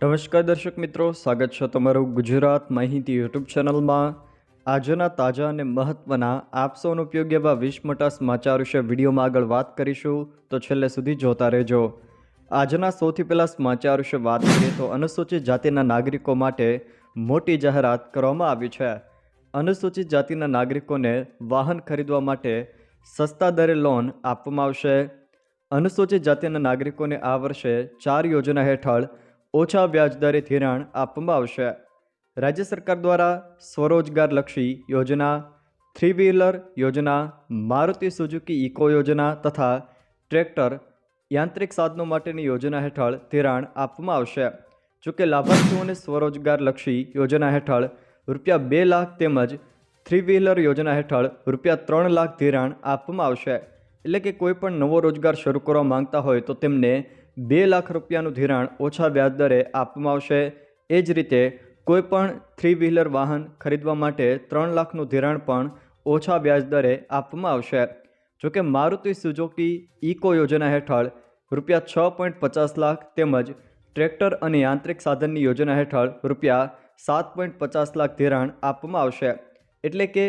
નમસ્કાર દર્શક મિત્રો, સ્વાગત છે તમારું ગુજરાત માહિતી યુટ્યુબ ચેનલમાં। આજના તાજા અને મહત્વના આપ સૌનો ઉપયોગી એવા 20 મોટા સમાચાર વિશે વિડીયોમાં આગળ વાત કરીશું, તો છેલ્લે સુધી જોતા રહેજો। આજના સૌથી પહેલા સમાચાર વિશે વાત કરીએ તો અનુસૂચિત જાતિના નાગરિકો માટે મોટી જાહેરાત કરવામાં આવી છે। અનુસૂચિત જાતિના નાગરિકોને વાહન ખરીદવા માટે સસ્તા દરે લોન આપવામાં આવશે। અનુસૂચિત જાતિના નાગરિકોને આ વર્ષે 4 યોજના હેઠળ ઓછા વ્યાજદરે ધિરાણ આપવામાં આવશે। રાજ્ય સરકાર દ્વારા સ્વરોજગારલક્ષી યોજના, 3 વ્હીલર યોજના, મારુતિ સુઝુકી ઇકો યોજના તથા ટ્રેક્ટર, યાંત્રિક સાધનો માટેની યોજના હેઠળ ધિરાણ આપવામાં આવશે। જોકે લાભાર્થીઓને સ્વરોજગારલક્ષી યોજના હેઠળ ₹2 લાખ તેમજ 3 વ્હીલર યોજના હેઠળ ₹3 લાખ ધિરાણ આપવામાં આવશે। એટલે કે કોઈ પણ નવો રોજગાર શરૂ કરવા માંગતા હોય તો તેમને ₹2 લાખ ધિરાણ ઓછા વ્યાજદરે આપવામાં આવશે। એ જ રીતે કોઈ પણ 3 વ્હીલર વાહન ખરીદવા માટે 3 લાખનું ધિરાણ પણ ઓછા વ્યાજદરે આપવામાં આવશે। જોકે મારુતિ સુઝુકી ઇકો યોજના હેઠળ ₹6.50 લાખ તેમજ ટ્રેક્ટર અને યાંત્રિક સાધનની યોજના હેઠળ ₹7.50 લાખ ધિરાણ આપવામાં આવશે। એટલે કે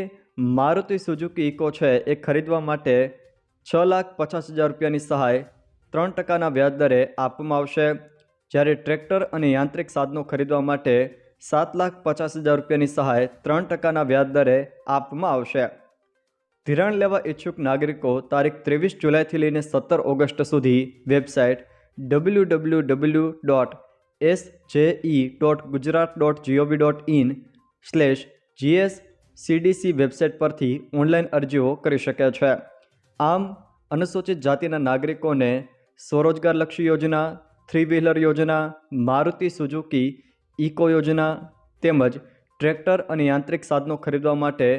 મારુતિ સુઝુકી ઇકો છે એ ખરીદવા માટે ₹6,50,000ની સહાય 3% વ્યાજદરે આપવામાં આવશે, જ્યારે ટ્રેક્ટર અને યાંત્રિક સાધનો ખરીદવા માટે ₹7,50,000ની સહાય 3% વ્યાજદરે આપવામાં આવશે। ધિરાણ લેવા ઈચ્છુક નાગરિકો તારીખ 23 જુલાઈથી લઈને 17 ઓગસ્ટ સુધી વેબસાઇટ www.sje.gujarat.gov.in/GSCDC વેબસાઇટ પરથી ઓનલાઈન અરજીઓ કરી શકે છે। આમ અનુસૂચિત જાતિના નાગરિકોને સ્વરોજગારલક્ષી યોજના, 3 વ્હીલર યોજના, મારુતિ સુઝુકી ઇકો યોજના તેમજ ટ્રેક્ટર અને યાંત્રિક સાધનો ખરીદવા માટે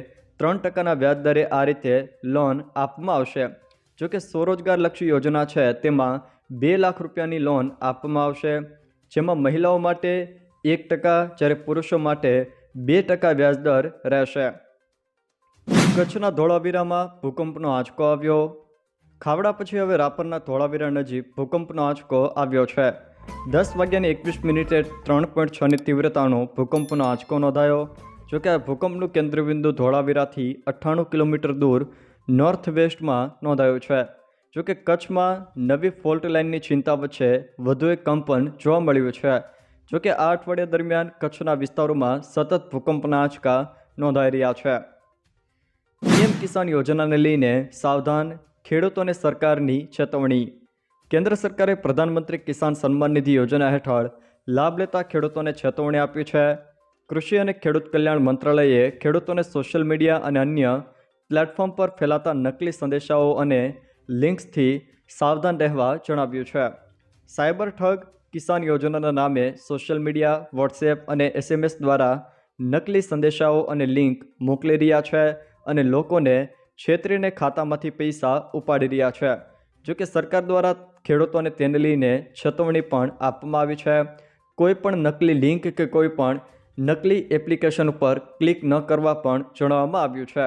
3% વ્યાજદરે આ રીતે લોન આપવામાં આવશે। જોકે સ્વરોજગારલક્ષી યોજના છે તેમાં ₹2 લાખની લોન આપવામાં આવશે, જેમાં મહિલાઓ માટે 1%, જ્યારે પુરુષો માટે 2% વ્યાજદર રહેશે। કચ્છના ધોળાવીરામાં ભૂકંપનો આંચકો આવ્યો। ખાવડા પછી હવે રાપરના ધોળાવીરા નજીક ભૂકંપનો આંચકો આવ્યો છે। 10:21 3.6ની તીવ્રતાનો ભૂકંપનો આંચકો નોંધાયો। જોકે આ ભૂકંપનું કેન્દ્રબિંદુ ધોળાવીરાથી 98 કિલોમીટર દૂર નોર્થ વેસ્ટમાં નોંધાયું છે। જોકે કચ્છમાં નવી ફોલ્ટ લાઇનની ચિંતા વચ્ચે વધુ એક કંપન જોવા મળ્યું છે। જોકે આ અઠવાડિયા દરમિયાન કચ્છના વિસ્તારોમાં સતત ભૂકંપના આંચકા નોંધાઈ રહ્યા છે। પીએમ કિસાન યોજનાને લઈને સાવધાન, ખેડૂતોને સરકારની ચેતવણી। કેન્દ્ર સરકારે પ્રધાનમંત્રી કિસાન સન્માન નિધિ યોજના હેઠળ લાભ લેતા ખેડૂતોને ચેતવણી આપી છે। કૃષિ અને ખેડૂત કલ્યાણ મંત્રાલયે ખેડૂતોને સોશિયલ મીડિયા અને અન્ય પ્લેટફોર્મ પર ફેલાતા નકલી સંદેશાઓ અને લિંક્સથી સાવધાન રહેવા જણાવ્યું છે। સાયબર ઠગ કિસાન યોજનાના નામે સોશિયલ મીડિયા, વોટ્સએપ અને SMS દ્વારા નકલી સંદેશાઓ અને લિંક મોકલી રહ્યા છે અને લોકોને છેતરીને ખાતામાંથી પૈસા ઉપાડી રહ્યા છે। જોકે સરકાર દ્વારા ખેડૂતોને તેને લઈને ચેતવણી પણ આપવામાં આવી છે। કોઈ પણ નકલી લિંક કે કોઈ પણ નકલી એપ્લિકેશન ઉપર ક્લિક ન કરવા પણ જણાવવામાં આવ્યું છે।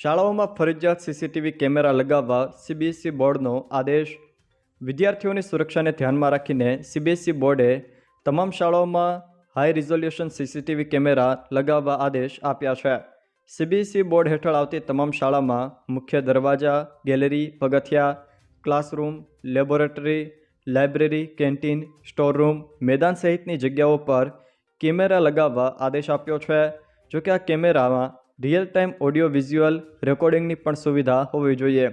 શાળાઓમાં ફરજિયાત CCTV કેમેરા લગાવવા CBSE બોર્ડનો આદેશ। વિદ્યાર્થીઓની સુરક્ષાને ધ્યાનમાં રાખીને CBSE બોર્ડે તમામ શાળાઓમાં હાઈ રિઝોલ્યુશન CCTV કેમેરા લગાવવા આદેશ આપ્યા છે। CBSE બોર્ડ હેઠળ આવતી તમામ શાળામાં મુખ્ય દરવાજા, ગેલેરી, પગથિયા, classroom, laboratory, library, canteen, storeroom, મેદાન સહિતની જગ્યાઓ પર કેમેરા લગાવવા આદેશ આપ્યો છે। જોકે આ કેમેરામાં રિયલ ટાઈમ ઓડિયો વિઝ્યુઅલ રેકોર્ડિંગની પણ સુવિધા હોવી જોઈએ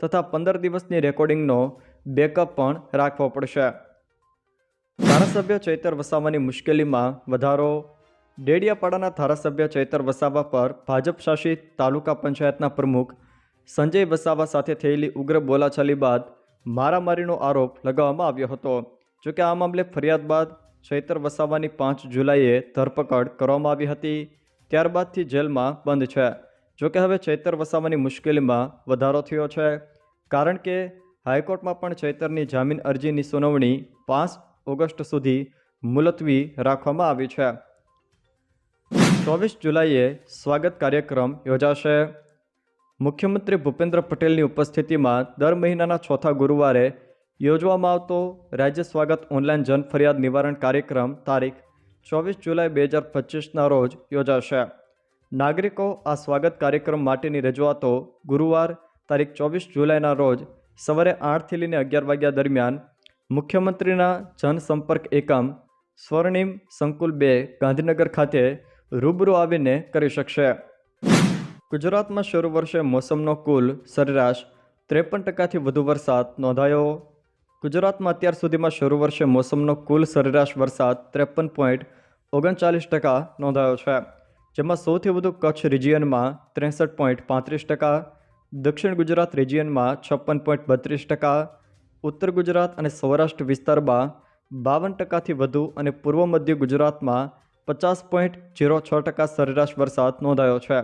તથા 15 દિવસની રેકોર્ડિંગનો બેકઅપ પણ રાખવો પડશે। ધારાસભ્ય ચૈતર વસાવાની મુશ્કેલીમાં વધારો। ડેડિયાપાડાના ધારાસભ્ય ચૈતર વસાવા પર ભાજપ શાસિત તાલુકા પંચાયતના પ્રમુખ સંજય વસાવા સાથે થયેલી ઉગ્ર બોલાચાલી બાદ મારામારીનો આરોપ લગાવવામાં આવ્યો હતો। જોકે આ મામલે ફરિયાદ બાદ ચૈતર વસાવાની 5 જુલાઈએ ધરપકડ કરવામાં આવી હતી, ત્યારબાદથી જેલમાં બંધ છે। જોકે હવે ચૈતર વસાવાની મુશ્કેલીમાં વધારો થયો છે, કારણ કે હાઈકોર્ટમાં પણ ચૈતરની જામીન અરજીની સુનાવણી 5 ઓગસ્ટ સુધી મુલતવી રાખવામાં આવી છે। 24 જુલાઈએ સ્વાગત કાર્યક્રમ યોજાશે। મુખ્યમંત્રી ભૂપેન્દ્ર પટેલની ઉપસ્થિતિમાં દર મહિનાના ચોથા ગુરુવારે યોજવામાં આવતો રાજ્ય સ્વાગત ઓનલાઈન જન ફરિયાદ નિવારણ કાર્યક્રમ તારીખ 24 જુલાઈ 2025ના રોજ યોજાશે. નાગરિકો આ સ્વાગત કાર્યક્રમ માટેની રજૂઆતો ગુરુવાર તારીખ 24 જુલાઈના રોજ સવારે 8 થી લઈને 11 વાગ્યા દરમિયાન મુખ્યમંત્રીના જનસંપર્ક એકમ સ્વર્ણિમ સંકુલ 2 ગાંધીનગર ખાતે રૂબરૂ આવીને કરી શકશે. ગુજરાતમાં શરૂ વર્ષે મોસમનો કુલ સરેરાશ 53% વધુ વરસાદ નોંધાયો. ગુજરાતમાં અત્યાર સુધીમાં શરૂ વર્ષે મોસમનો કુલ સરેરાશ વરસાદ 53.39% નોંધાયો છે, જેમાં સૌથી વધુ કચ્છ રિજિયનમાં 63.35%, દક્ષિણ ગુજરાત રિજિયનમાં 56.32%, ઉત્તર ગુજરાત અને સૌરાષ્ટ્ર વિસ્તારમાં 52%થી વધુ અને પૂર્વ મધ્ય ગુજરાતમાં 50.06% સરેરાશ વરસાદ નોંધાયો છે.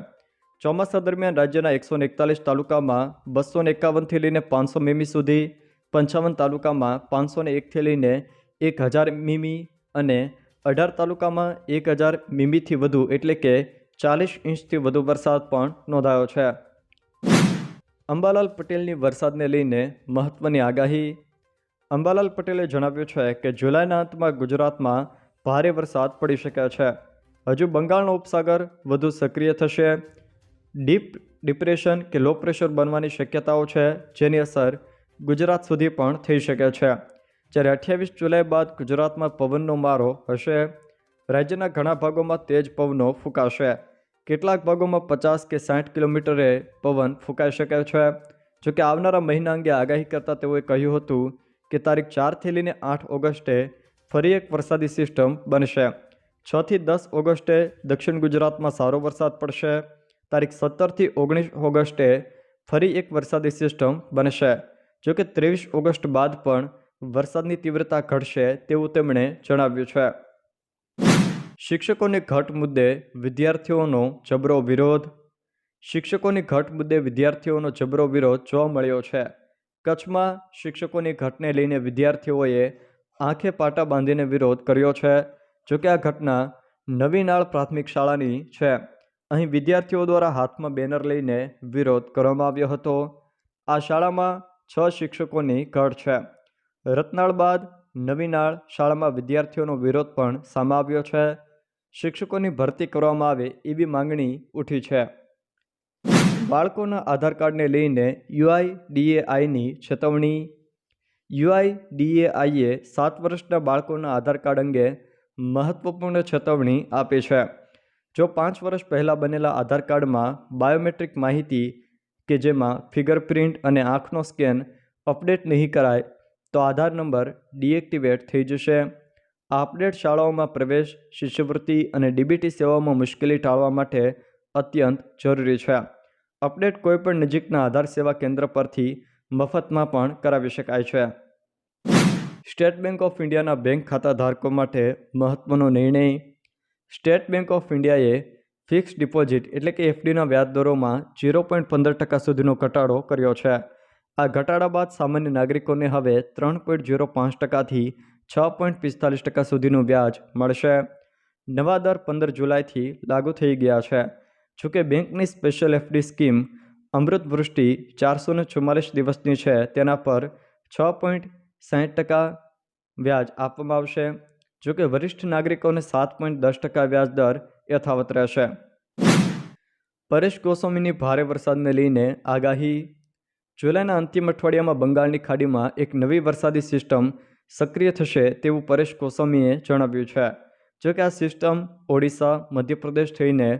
ચોમાસા દરમિયાન રાજ્યના 141 તાલુકામાં 251થી લઈને 500 મીમી સુધી, 55 તાલુકામાં 501થી લઈને 1000 મીમી અને 18 તાલુકામાં 1000 મીમીથી વધુ એટલે કે 40 ઇંચથી વધુ વરસાદ પણ નોંધાયો છે. અંબાલાલ પટેલની વરસાદને લઈને મહત્વની આગાહી. અંબાલાલ પટેલે જણાવ્યું છે કે જુલાઈના અંતમાં ગુજરાતમાં ભારે વરસાદ પડી શકે છે. હજુ બંગાળનો ઉપસાગર વધુ સક્રિય થશે. ડીપ ડિપ્રેશન કે લો પ્રેશર બનવાની શક્યતાઓ છે, જેની અસર ગુજરાત સુધી પણ થઈ શકે છે. જ્યારે 28 જુલાઈ બાદ ગુજરાતમાં પવનનો મારો હશે. રાજ્યના ઘણા ભાગોમાં તેજ પવનો ફૂંકાશે. કેટલાક ભાગોમાં 50 કે 60 કિલોમીટરે પવન ફૂંકાઈ શકે છે. જોકે આવનારા મહિના અંગે આગાહી કરતાં તેઓએ કહ્યું હતું કે તારીખ 4થી લઈને 8 ઓગસ્ટે ફરી એક વરસાદી સિસ્ટમ બનશે. 6 થી 10 ઓગસ્ટે દક્ષિણ ગુજરાતમાં સારો વરસાદ પડશે. તારીખ 17થી 19 ઓગસ્ટે ફરી એક વરસાદી સિસ્ટમ બનશે. જોકે 23 ઓગસ્ટ બાદ પણ વરસાદની તીવ્રતા ઘટશે તેવું તેમણે જણાવ્યું છે. શિક્ષકોની ઘટ મુદ્દે વિદ્યાર્થીઓનો જબરો વિરોધ. શિક્ષકોની ઘટ મુદ્દે વિદ્યાર્થીઓનો જબરો વિરોધ જોવા મળ્યો છે. કચ્છમાં શિક્ષકોની ઘટને લઈને વિદ્યાર્થીઓએ આંખે પાટા બાંધીને વિરોધ કર્યો છે. જોકે આ ઘટના નવીનાળ પ્રાથમિક શાળાની છે. અહીં વિદ્યાર્થીઓ દ્વારા હાથમાં બેનર લઈને વિરોધ કરવામાં આવ્યો હતો. આ શાળામાં 6 શિક્ષકોની ઘટ છે. રતનાળ બાદ નવીનાળ શાળામાં વિદ્યાર્થીઓનો વિરોધ પણ સામે આવ્યો છે. શિક્ષકોની ભરતી કરવામાં આવે એવી માંગણી ઉઠી છે. બાળકોના આધાર કાર્ડને લઈને UIDAIની ચેતવણી. UIDAIએ 7 વર્ષના બાળકોના આધાર કાર્ડ અંગે મહત્વપૂર્ણ ચેતવણી આપી છે. જો 5 વર્ષ પહેલાં બનેલા આધાર કાર્ડમાં બાયોમેટ્રિક માહિતી કે જેમાં ફિંગરપ્રિન્ટ અને આંખનો સ્કેન અપડેટ નહીં કરાય તો આધાર નંબર ડીએક્ટિવેટ થઈ જશે. આ અપડેટ શાળાઓમાં પ્રવેશ, શિષ્યવૃત્તિ અને DBT સેવાઓમાં મુશ્કેલી ટાળવા માટે અત્યંત જરૂરી છે. અપડેટ કોઈપણ નજીકના આધાર સેવા કેન્દ્ર પરથી મફતમાં પણ કરાવી શકાય છે. સ્ટેટ બેંક ઓફ ઇન્ડિયાના બેંક ખાતા ધારકો માટે મહત્વનો નિર્ણય. સ્ટેટ બેંક ઓફ ઇન્ડિયાએ ફિક્સ ડિપોઝિટ એટલે કે FDના વ્યાજદરોમાં 0.15% સુધીનો ઘટાડો કર્યો છે. આ ઘટાડા બાદ સામાન્ય નાગરિકોને હવે 3.05%થી 6.45% સુધીનું વ્યાજ મળશે. નવા દર 15 જુલાઈથી લાગુ થઈ ગયા છે. જોકે બેંકની સ્પેશિયલ FD સ્કીમ અમૃત વૃષ્ટિ 444 દિવસની છે, તેના પર 6.60% વ્યાજ આપવામાં આવશે. જોકે વરિષ્ઠ નાગરિકોને 7.10% વ્યાજ દર યથાવત રહેશે. પરેશ ગોસ્વામીની ભારે વરસાદને લઈને આગાહી. જુલાઈના અંતિમ અઠવાડિયામાં બંગાળની ખાડીમાં એક નવી વરસાદી સિસ્ટમ સક્રિય થશે તેવું પરેશ ગોસ્વામીએ જણાવ્યું છે. જોકે આ સિસ્ટમ ઓડિશા, મધ્યપ્રદેશ થઈને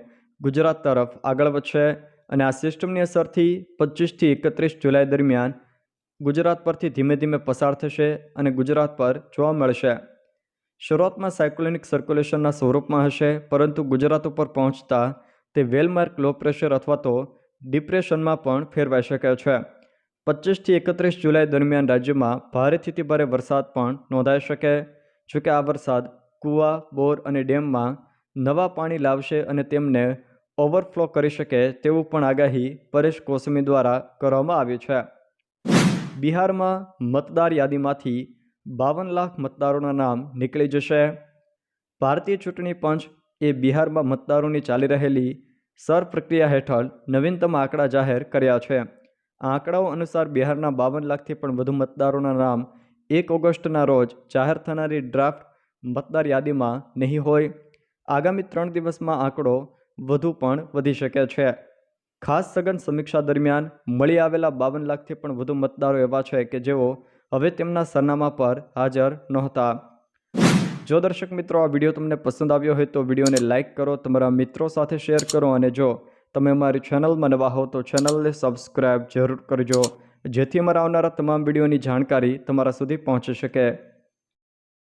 ગુજરાત તરફ આગળ વધશે અને આ સિસ્ટમની અસરથી 25 થી 31 જુલાઈ દરમિયાન ગુજરાત પરથી ધીમે ધીમે પસાર થશે અને ગુજરાત પર જોવા મળશે. શરૂઆતમાં સાયક્લોનિક સર્ક્યુલેશનના સ્વરૂપમાં હશે, પરંતુ ગુજરાત ઉપર પહોંચતા તે વેલમાર્ક લો પ્રેશર અથવા તો ડિપ્રેશનમાં પણ ફેરવાઈ શકે છે. 25 થી 31 જુલાઈ દરમિયાન રાજ્યમાં ભારેથી અતિ ભારે વરસાદ પણ નોંધાઈ શકે. જોકે આ વરસાદ કૂવા, બોર અને ડેમમાં નવા પાણી લાવશે અને તેમને ઓવરફ્લો કરી શકે તેવું પણ આગાહી પરેશ ગોસ્વામી દ્વારા કરવામાં આવી છે. બિહારમાં મતદાર યાદીમાંથી 52 લાખ મતદારોના નામ નીકળી જશે. ભારતીય ચૂંટણી પંચ એ બિહારમાં મતદારોની ચાલી રહેલી સર પ્રક્રિયા હેઠળ નવીનતમ આંકડા જાહેર કર્યા છે. આ આંકડાઓ અનુસાર બિહારના 52 લાખથી પણ વધુ મતદારોના નામ 1 ઓગસ્ટના રોજ જાહેર થનારી ડ્રાફ્ટ મતદાર યાદીમાં નહીં હોય. આગામી 3 દિવસમાં આંકડો વધુ પણ વધી શકે છે. ખાસ સઘન સમીક્ષા દરમિયાન મળી આવેલા 52 લાખથી પણ વધુ મતદારો એવા છે કે જેઓ હવે તેમના સરનામા પર હાજર નહોતા. જો દર્શક મિત્રો આ વિડીયો તમને પસંદ આવ્યો હોય તો વિડીયોને લાઇક કરો, તમારા મિત્રો સાથે શેર કરો અને જો તમે અમારી ચેનલમાં નવા હો તો ચેનલને સબસ્ક્રાઈબ જરૂર કરજો, જેથી અમારા આવનારા તમામ વિડીયોની જાણકારી તમારા સુધી પહોંચી શકે.